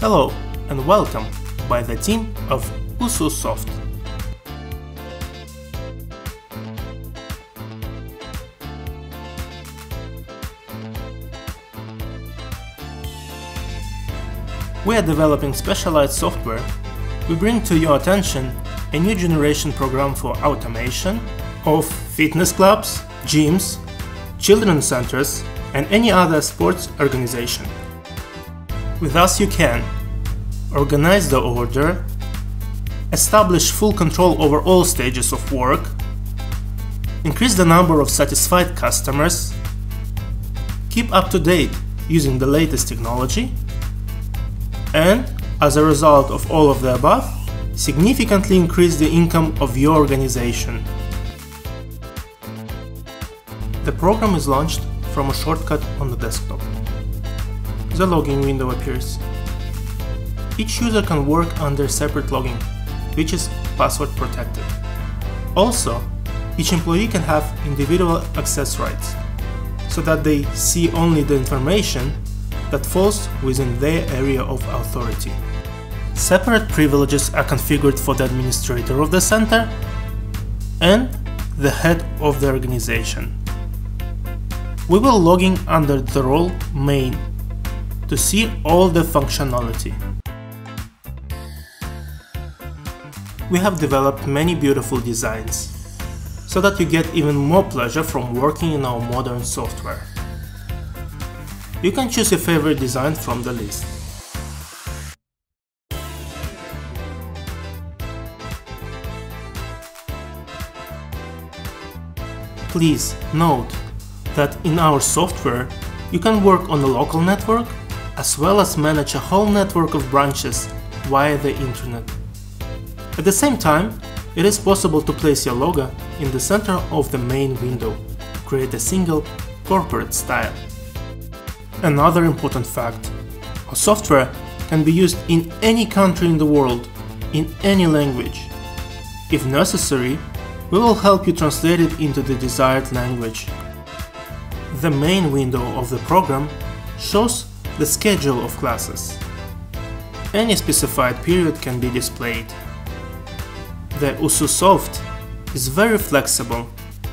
Hello and welcome by the team of USU.kz. We are developing specialized software. We bring to your attention a new generation program for automation of fitness clubs, gyms, children's centers, and any other sports organization. With us you can organize the order, establish full control over all stages of work, increase the number of satisfied customers, keep up to date using the latest technology, and, as a result of all of the above, significantly increase the income of your organization. The program is launched from a shortcut on the desktop. The login window appears. Each user can work under separate login, which is password protected. Also, each employee can have individual access rights, so that they see only the information that falls within their area of authority. Separate privileges are configured for the administrator of the center and the head of the organization. We will log in under the role Main to see all the functionality. We have developed many beautiful designs, so that you get even more pleasure from working in our modern software. You can choose your favorite design from the list. Please note that in our software you can work on a local network as well as manage a whole network of branches via the internet. At the same time, it is possible to place your logo in the center of the main window to create a single corporate style. Another important fact: our software can be used in any country in the world, in any language. If necessary, we will help you translate it into the desired language. The main window of the program shows the schedule of classes. Any specified period can be displayed. The USU.kz is very flexible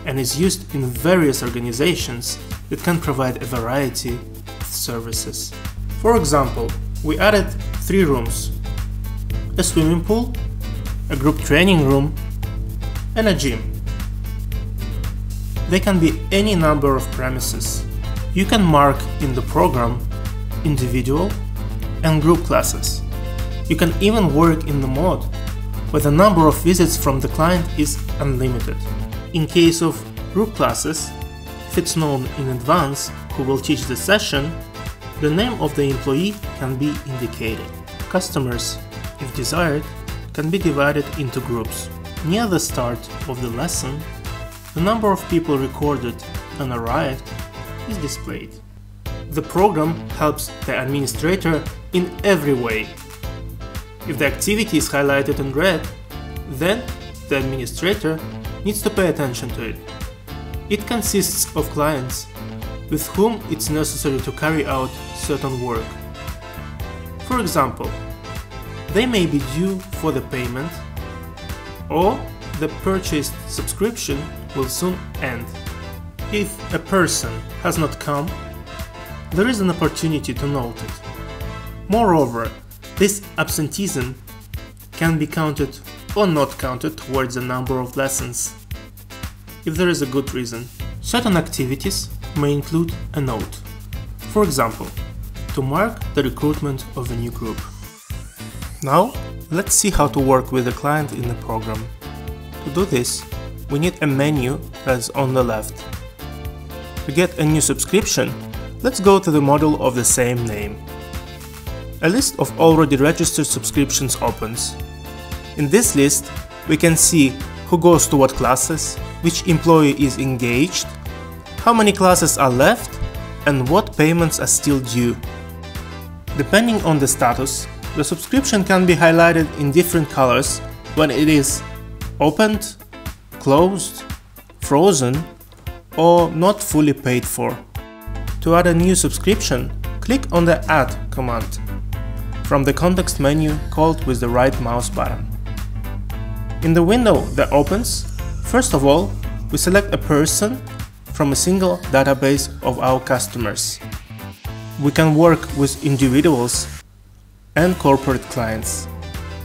and is used in various organizations that can provide a variety of services. For example, we added 3 rooms: a swimming pool, a group training room, and a gym. They can be any number of premises. You can mark in the program individual and group classes. You can even work in the mode where the number of visits from the client is unlimited. In case of group classes, if it's known in advance who will teach the session, the name of the employee can be indicated. Customers, if desired, can be divided into groups. Near the start of the lesson, the number of people recorded and arrived is displayed. The program helps the administrator in every way. If the activity is highlighted in red, then the administrator needs to pay attention to it. It consists of clients with whom it's necessary to carry out certain work. For example, they may be due for the payment, or the purchased subscription will soon end. If a person has not come, there is an opportunity to note it. Moreover, this absenteeism can be counted or not counted towards the number of lessons, if there is a good reason. Certain activities may include a note. For example, to mark the recruitment of a new group. Now, let's see how to work with the client in the program. To do this, we need a menu that's on the left. To get a new subscription, let's go to the module of the same name. A list of already registered subscriptions opens. In this list, we can see who goes to what classes, which employee is engaged, how many classes are left, and what payments are still due. Depending on the status, the subscription can be highlighted in different colors when it is opened, closed, frozen, or not fully paid for. To add a new subscription, click on the Add command. from the context menu called with the right mouse button. In the window that opens, first of all, we select a person from a single database of our customers. We can work with individuals and corporate clients,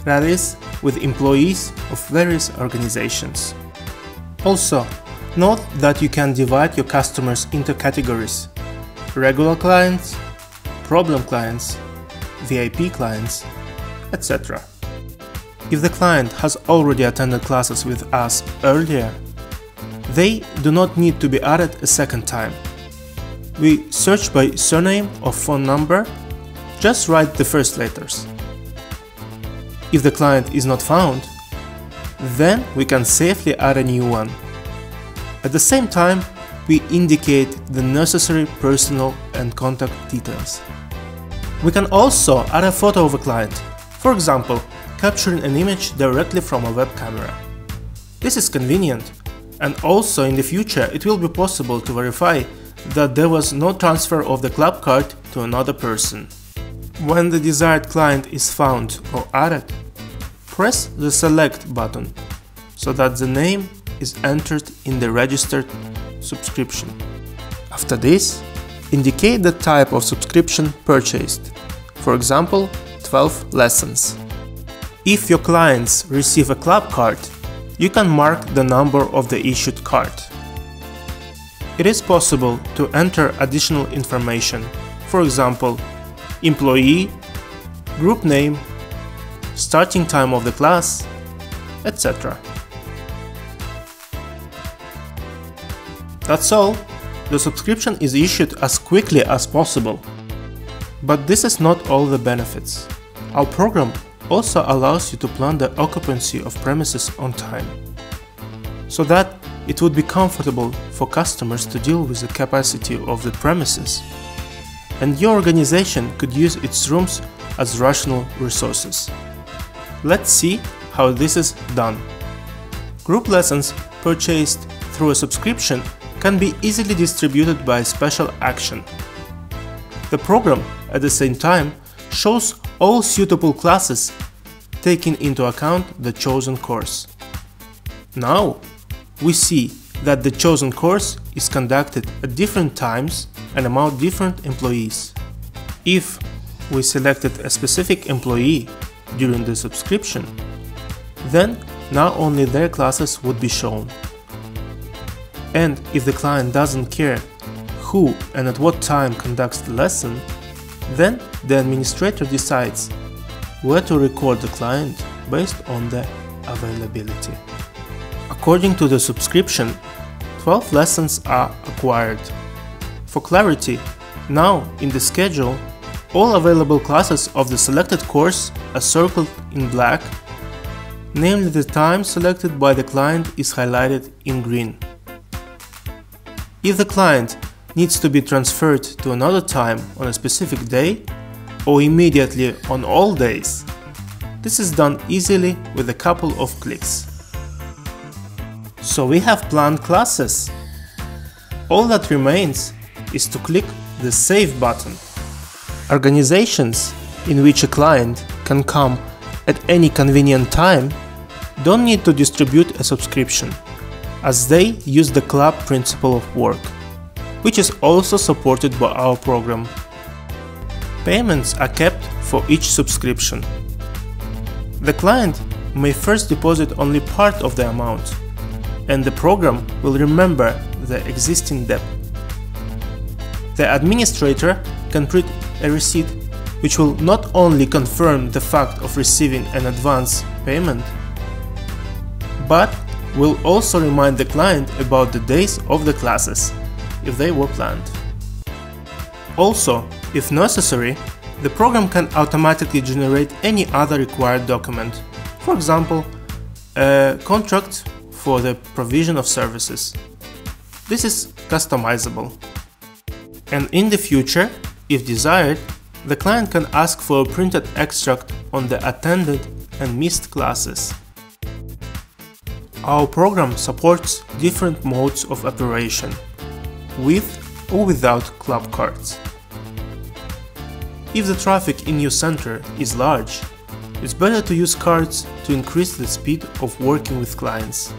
that is, with employees of various organizations. Also, note that you can divide your customers into categories: regular clients, problem clients, VIP clients, etc. If the client has already attended classes with us earlier, they do not need to be added a second time. We search by surname or phone number, just write the first letters. If the client is not found, then we can safely add a new one. At the same time, we indicate the necessary personal and contact details. We can also add a photo of a client, for example, capturing an image directly from a web camera. This is convenient, and also in the future it will be possible to verify that there was no transfer of the club card to another person. When the desired client is found or added, press the Select button so that the name is entered in the registered subscription. After this, indicate the type of subscription purchased, for example, 12 lessons. If your clients receive a club card, you can mark the number of the issued card. It is possible to enter additional information, for example, employee, group name, starting time of the class, etc. That's all. The subscription is issued as quickly as possible. But this is not all the benefits. Our program also allows you to plan the occupancy of premises on time, so that it would be comfortable for customers to deal with the capacity of the premises, and your organization could use its rooms as rational resources. Let's see how this is done. Group lessons purchased through a subscription can be easily distributed by a special action. The program, at the same time, shows all suitable classes, taking into account the chosen course. Now, we see that the chosen course is conducted at different times and among different employees. If we selected a specific employee during the subscription, then now only their classes would be shown. And if the client doesn't care who and at what time conducts the lesson, then the administrator decides where to record the client based on the availability. According to the subscription, 12 lessons are acquired. For clarity, now in the schedule, all available classes of the selected course are circled in black, namely the time selected by the client is highlighted in green. If the client needs to be transferred to another time on a specific day, or immediately on all days, this is done easily with a couple of clicks. So we have planned classes. All that remains is to click the Save button. Organizations in which a client can come at any convenient time don't need to distribute a subscription, as they use the club principle of work, which is also supported by our program. Payments are kept for each subscription. The client may first deposit only part of the amount, and the program will remember the existing debt. The administrator can print a receipt which will not only confirm the fact of receiving an advance payment, but will also remind the client about the days of the classes, if they were planned. Also, if necessary, the program can automatically generate any other required document, for example, a contract for the provision of services. This is customizable. And in the future, if desired, the client can ask for a printed extract on the attended and missed classes. Our program supports different modes of operation, with or without club cards. If the traffic in your center is large, it's better to use cards to increase the speed of working with clients.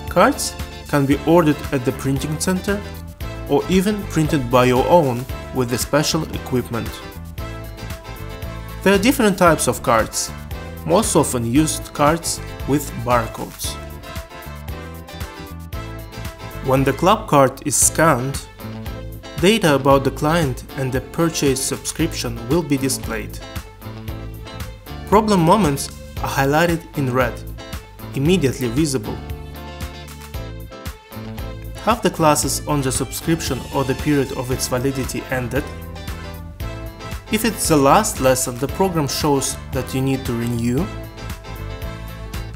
Cards can be ordered at the printing center or even printed by your own with the special equipment. There are different types of cards, most often used cards with barcodes. When the club card is scanned, data about the client and the purchase subscription will be displayed. Problem moments are highlighted in red, immediately visible. Have the classes on the subscription or the period of its validity ended? If it's the last lesson, the program shows that you need to renew.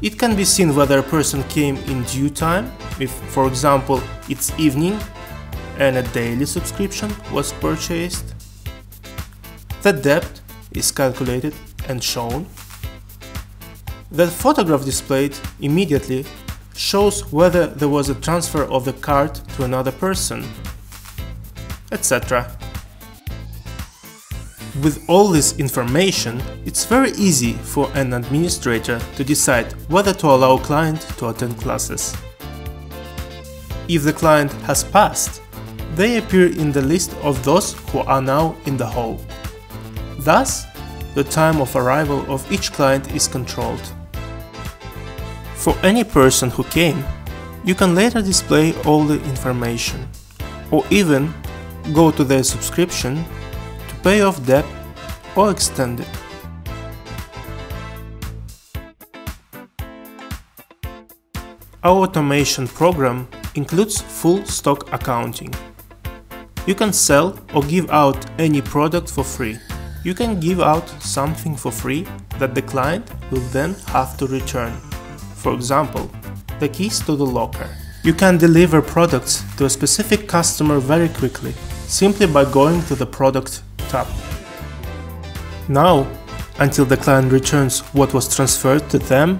It can be seen whether a person came in due time, if, for example, it's evening and a daily subscription was purchased. The debt is calculated and shown. The photograph displayed immediately shows whether there was a transfer of the card to another person, etc. With all this information, it's very easy for an administrator to decide whether to allow a client to attend classes. If the client has passed, they appear in the list of those who are now in the hall. Thus, the time of arrival of each client is controlled. For any person who came, you can later display all the information, or even go to their subscription to pay off debt or extend it. Our automation program includes full stock accounting. You can sell or give out any product for free. You can give out something for free that the client will then have to return. For example, the keys to the locker. You can deliver products to a specific customer very quickly, simply by going to the Product tab. Now, until the client returns what was transferred to them,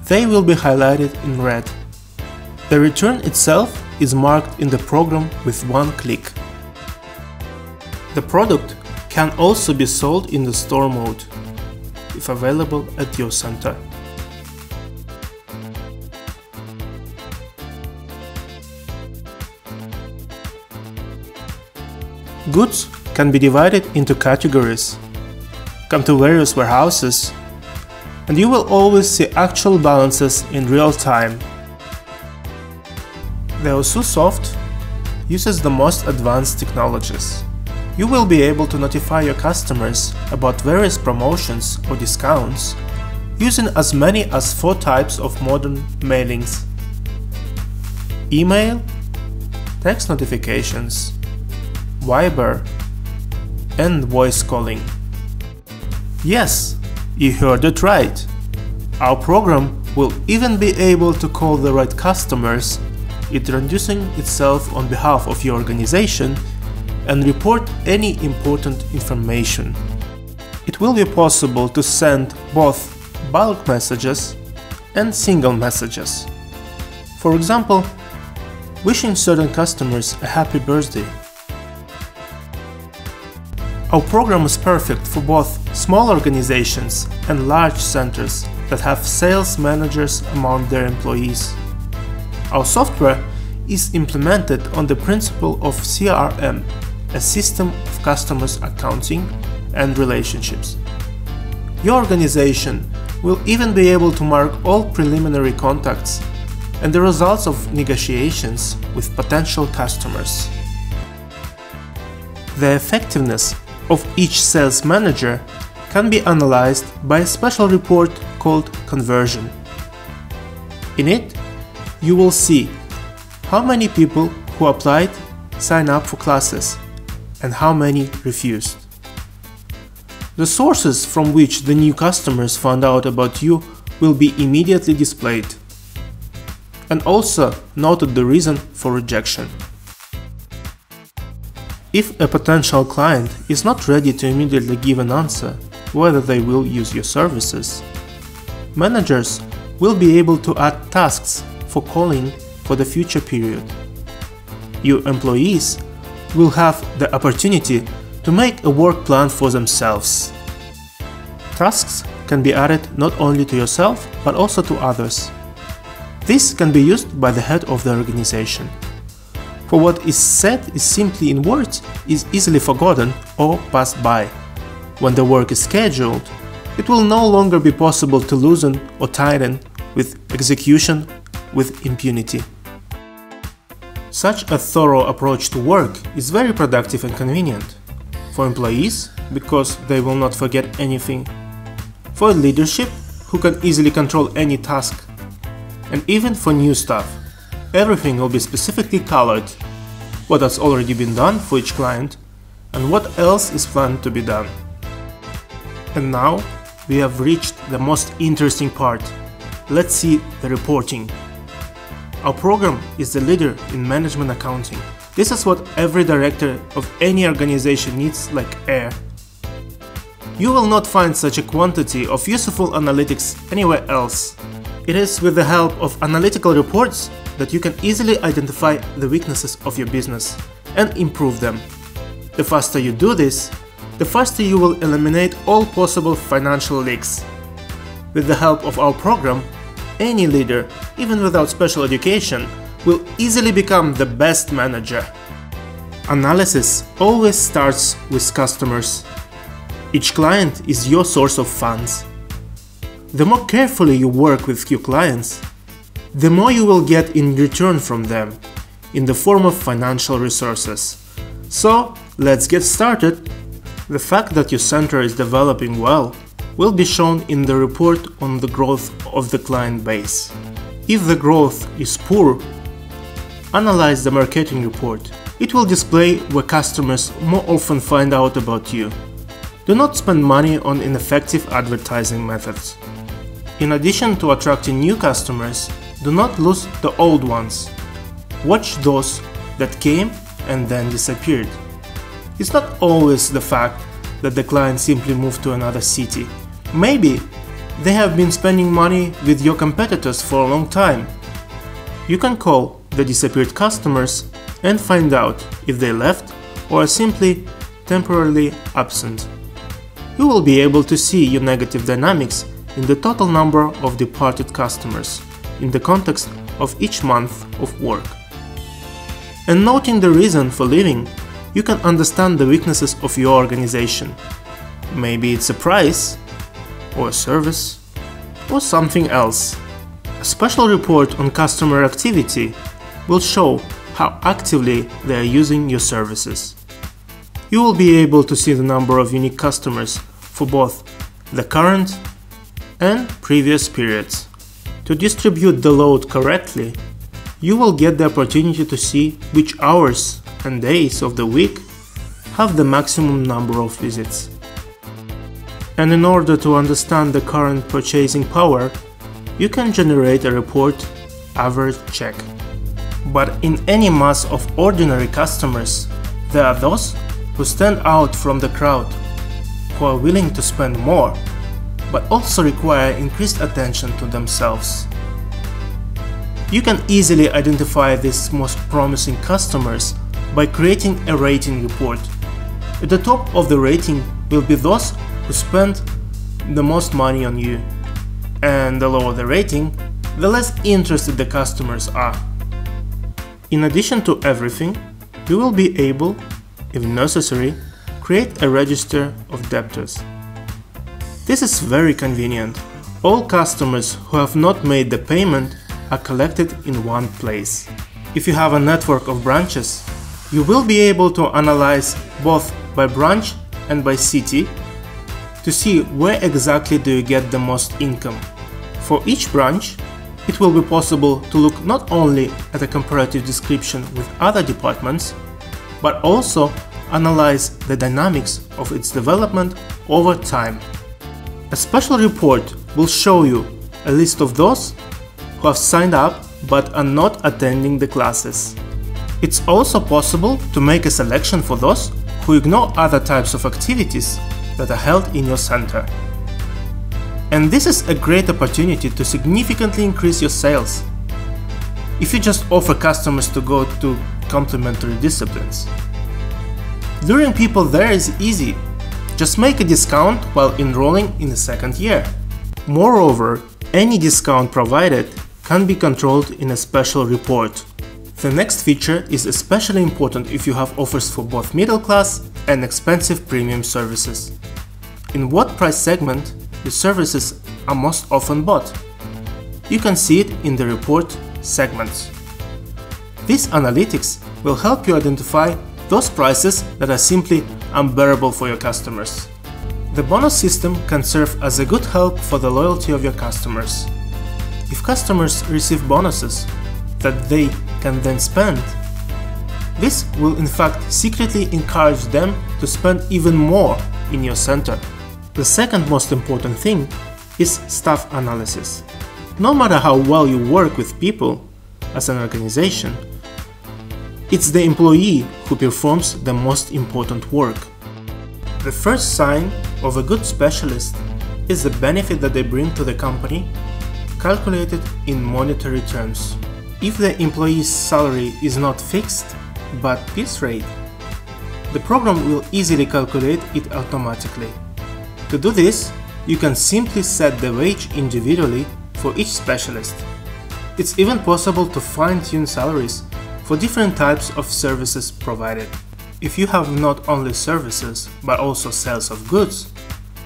they will be highlighted in red. The return itself is marked in the program with one click. The product can also be sold in the store mode, if available at your center. Goods can be divided into categories, come to various warehouses, and you will always see actual balances in real time. The USU Soft uses the most advanced technologies. You will be able to notify your customers about various promotions or discounts using as many as 4 types of modern mailings: email, text notifications, Viber, and voice calling. Yes, you heard it right. Our program will even be able to call the right customers, introducing itself on behalf of your organization, and report any important information. It will be possible to send both bulk messages and single messages. For example, wishing certain customers a happy birthday. Our program is perfect for both small organizations and large centers that have sales managers among their employees. Our software is implemented on the principle of CRM, a system of customers accounting and relationships. Your organization will even be able to mark all preliminary contacts and the results of negotiations with potential customers. The effectiveness of each sales manager can be analyzed by a special report called conversion. In it, you will see how many people who applied sign up for classes and how many refused. The sources from which the new customers found out about you will be immediately displayed, and also noted the reason for rejection. If a potential client is not ready to immediately give an answer whether they will use your services, managers will be able to add tasks for calling for the future period. Your employees will have the opportunity to make a work plan for themselves. Tasks can be added not only to yourself, but also to others. This can be used by the head of the organization. For what is said is simply in words is easily forgotten or passed by. When the work is scheduled, it will no longer be possible to loosen or tighten with execution with impunity. Such a thorough approach to work is very productive and convenient. For employees, because they will not forget anything. For leadership, who can easily control any task. And even for new staff, everything will be specifically colored, what has already been done for each client and what else is planned to be done. And now we have reached the most interesting part. Let's see the reporting. Our program is the leader in management accounting. This is what every director of any organization needs like air. You will not find such a quantity of useful analytics anywhere else. It is with the help of analytical reports that you can easily identify the weaknesses of your business and improve them. The faster you do this, the faster you will eliminate all possible financial leaks. With the help of our program, any leader, even without special education, will easily become the best manager. Analysis always starts with customers. Each client is your source of funds. The more carefully you work with your clients, the more you will get in return from them, in the form of financial resources. So, let's get started. The fact that your center is developing well will be shown in the report on the growth of the client base. If the growth is poor, analyze the marketing report. It will display where customers more often find out about you. Do not spend money on ineffective advertising methods. In addition to attracting new customers, do not lose the old ones. Watch those that came and then disappeared. It's not always the fact that the client simply moved to another city. Maybe they have been spending money with your competitors for a long time. You can call the disappeared customers and find out if they left or are simply temporarily absent. You will be able to see your negative dynamics in the total number of departed customers in the context of each month of work. And noting the reason for leaving, you can understand the weaknesses of your organization. Maybe it's a price, or a service, or something else. A special report on customer activity will show how actively they are using your services. You will be able to see the number of unique customers for both the current and previous periods. To distribute the load correctly, you will get the opportunity to see which hours and days of the week have the maximum number of visits. And in order to understand the current purchasing power, you can generate a report average check. But in any mass of ordinary customers, there are those who stand out from the crowd, who are willing to spend more, but also require increased attention to themselves. You can easily identify these most promising customers by creating a rating report. At the top of the rating will be those who spend the most money on you, and the lower the rating, the less interested the customers are. In addition to everything, you will be able, if necessary, create a register of debtors. This is very convenient. All customers who have not made the payment are collected in one place. If you have a network of branches, you will be able to analyze both by branch and by city to see where exactly do you get the most income. For each branch, it will be possible to look not only at a comparative description with other departments, but also analyze the dynamics of its development over time. A special report will show you a list of those who have signed up but are not attending the classes. It's also possible to make a selection for those who ignore other types of activities that are held in your center. And this is a great opportunity to significantly increase your sales. If you just offer customers to go to complementary disciplines. Luring people there is easy. Just make a discount while enrolling in the second year. Moreover, any discount provided can be controlled in a special report. The next feature is especially important if you have offers for both middle class and expensive premium services. In what price segment the services are most often bought? You can see it in the report segments. This analytics will help you identify those prices that are simply unbearable for your customers. The bonus system can serve as a good help for the loyalty of your customers. If customers receive bonuses that they can then spend, this will in fact secretly encourage them to spend even more in your center. The second most important thing is staff analysis. No matter how well you work with people as an organization, it's the employee who performs the most important work. The first sign of a good specialist is the benefit that they bring to the company, calculated in monetary terms. If the employee's salary is not fixed, but piece rate, the program will easily calculate it automatically. To do this, you can simply set the wage individually for each specialist. It's even possible to fine-tune salaries for different types of services provided. If you have not only services but also sales of goods,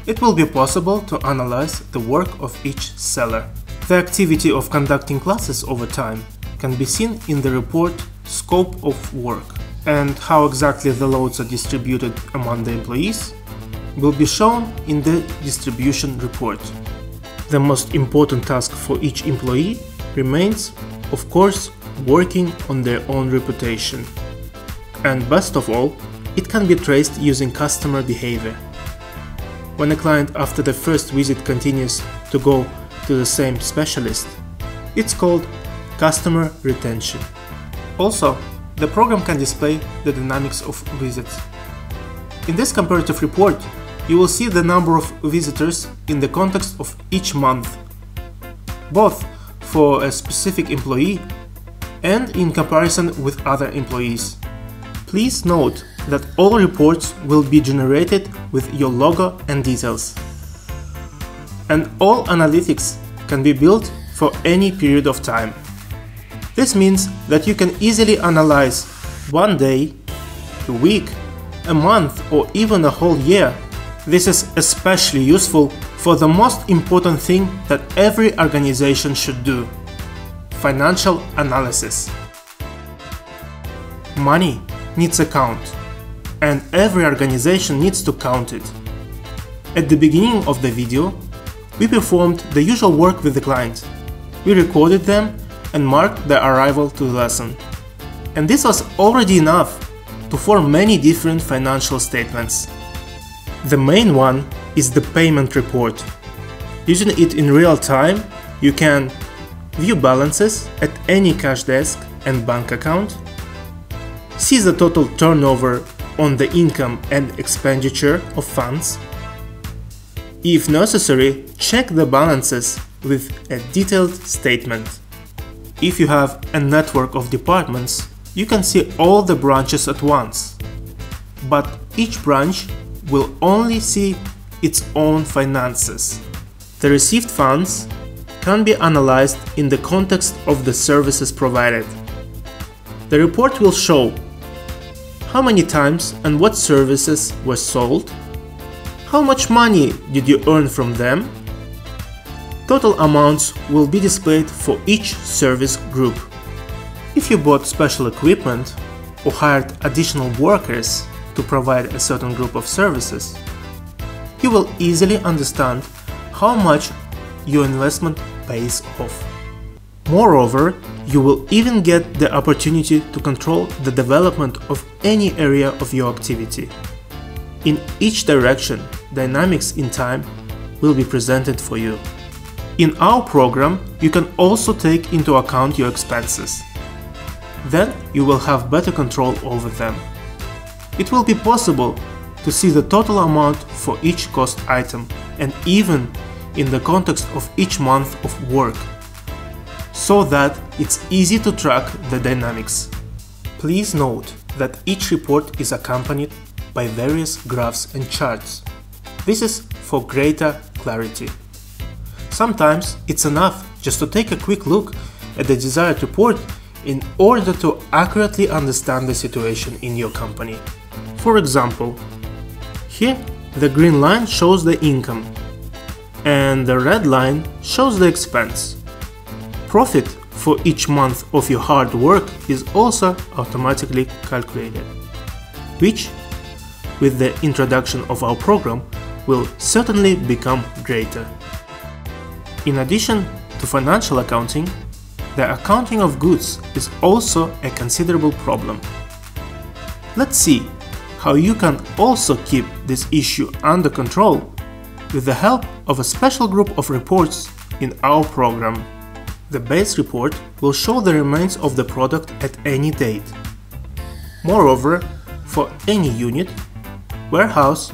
it will be possible to analyze the work of each seller. The activity of conducting classes over time can be seen in the report Scope of Work, and how exactly the loads are distributed among the employees will be shown in the distribution report. The most important task for each employee remains, of course, working on their own reputation. And best of all, it can be traced using customer behavior. When a client after the first visit continues to go to the same specialist, it's called customer retention. Also, the program can display the dynamics of visits. In this comparative report, you will see the number of visitors in the context of each month, both for a specific employee and in comparison with other employees. Please note that all reports will be generated with your logo and details. And all analytics can be built for any period of time. This means that you can easily analyze one day, a week, a month, or even a whole year. This is especially useful for the most important thing that every organization should do: financial analysis. Money needs a count, and every organization needs to count it. At the beginning of the video, we performed the usual work with the client. We recorded them and marked their arrival to the lesson. And this was already enough to form many different financial statements. The main one is the payment report. Using it in real time, you can view balances at any cash desk and bank account, see the total turnover on the income and expenditure of funds. If necessary, check the balances with a detailed statement. If you have a network of departments, you can see all the branches at once, but each branch will only see its own finances. The received funds can be analyzed in the context of the services provided. The report will show how many times and what services were sold, how much money did you earn from them. Total amounts will be displayed for each service group. If you bought special equipment or hired additional workers to provide a certain group of services, you will easily understand how much your investment pays off. Moreover, you will even get the opportunity to control the development of any area of your activity. In each direction, dynamics in time will be presented for you. In our program, you can also take into account your expenses. Then you will have better control over them. It will be possible to see the total amount for each cost item, and even in the context of each month of work, so that it's easy to track the dynamics. Please note that each report is accompanied by various graphs and charts. This is for greater clarity. Sometimes it's enough just to take a quick look at the desired report in order to accurately understand the situation in your company. For example, here the green line shows the income and the red line shows the expense. Profit for each month of your hard work is also automatically calculated, which, with the introduction of our program, will certainly become greater. In addition to financial accounting, the accounting of goods is also a considerable problem. Let's see how you can also keep this issue under control with the help of a special group of reports in our program. The base report will show the remains of the product at any date. Moreover, for any unit, warehouse,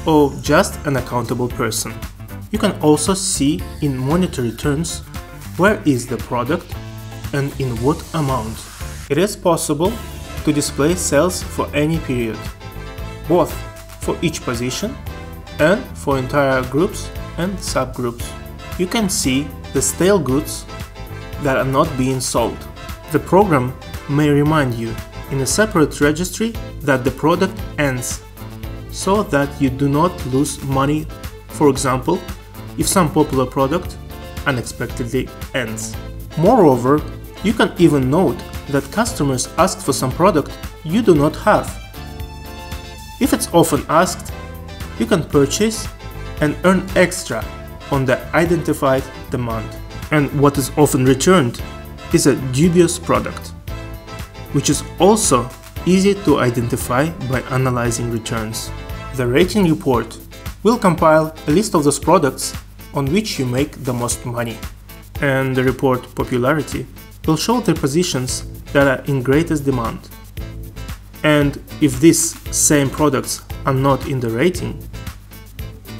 or just an accountable person. You can also see in monetary terms where is the product and in what amount. It is possible to display sales for any period, both for each position and for entire groups and subgroups. You can see the stale goods that are not being sold. The program may remind you in a separate registry that the product ends, so that you do not lose money, for example, if some popular product unexpectedly ends. Moreover, you can even note that customers asked for some product you do not have. If it's often asked, you can purchase and earn extra on the identified demand. And what is often returned is a dubious product, which is also easy to identify by analyzing returns. The rating report will compile a list of those products on which you make the most money, and the report popularity will show the positions that are in greatest demand. And if these same products are not in the rating,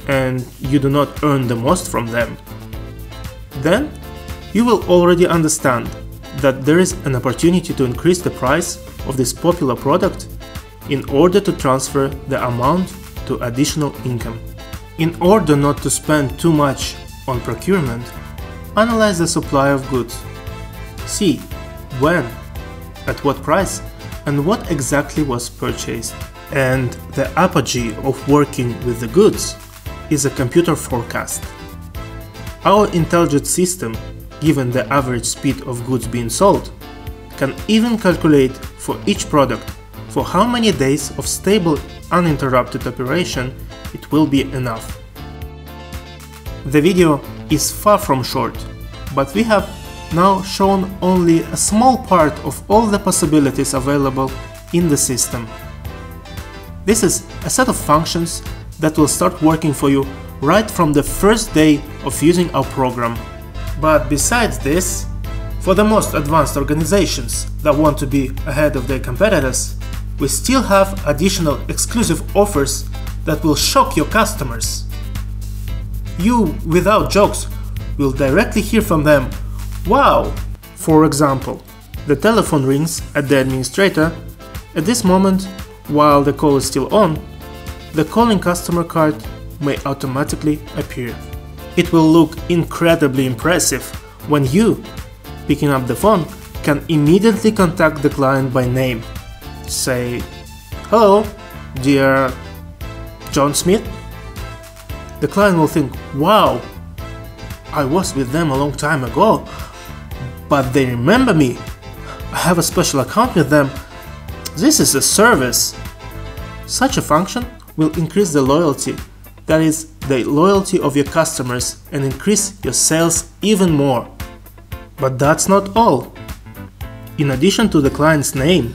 and you do not earn the most from them, then you will already understand that there is an opportunity to increase the price of this popular product in order to transfer the amount to additional income. In order not to spend too much on procurement, analyze the supply of goods. See when, at what price, and what exactly was purchased. And the apogee of working with the goods is a computer forecast. Our intelligent system, given the average speed of goods being sold, can even calculate for each product for how many days of stable, uninterrupted operation it will be enough. The video is far from short, but we have now shown only a small part of all the possibilities available in the system. This is a set of functions that will start working for you right from the first day of using our program. But besides this, for the most advanced organizations that want to be ahead of their competitors, we still have additional exclusive offers that will shock your customers. You, without jokes, will directly hear from them, "Wow!" For example, the telephone rings at the administrator. At this moment, while the call is still on, the calling customer card may automatically appear. It will look incredibly impressive when you, picking up the phone, can immediately contact the client by name. Say, "Hello, dear John Smith." The client will think, "Wow, I was with them a long time ago, but they remember me. I have a special account with them. This is a service." Such a function will increase the loyalty, that is, the loyalty of your customers, and increase your sales even more. But that's not all. In addition to the client's name,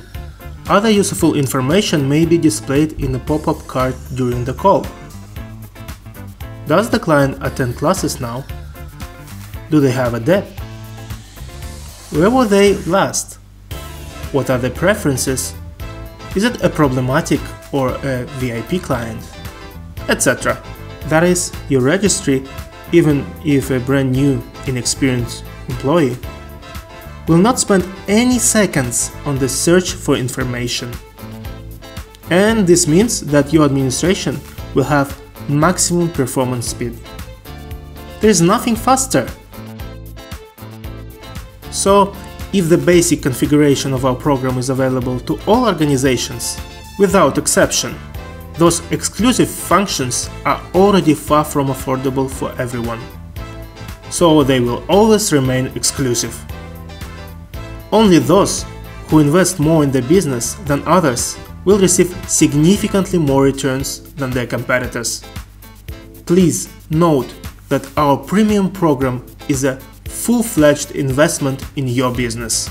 other useful information may be displayed in a pop-up card during the call. Does the client attend classes now? Do they have a debt? Where were they last? What are their preferences? Is it a problematic or a VIP client? Etc. That is, your registry, even if a brand new, inexperienced employee, will not spend any seconds on the search for information. And this means that your administration will have maximum performance speed. There is nothing faster. So, if the basic configuration of our program is available to all organizations, without exception, those exclusive functions are already far from affordable for everyone. So they will always remain exclusive. Only those who invest more in the business than others will receive significantly more returns than their competitors. Please note that our premium program is a full-fledged investment in your business.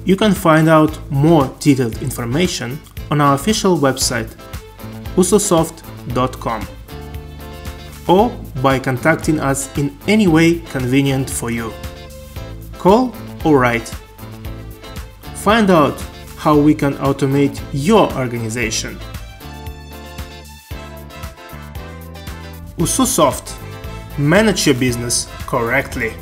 You can find out more detailed information on our official website USU.kz or by contacting us in any way convenient for you. Call or write. Find out how we can automate your organization. USU Soft. Manage your business correctly.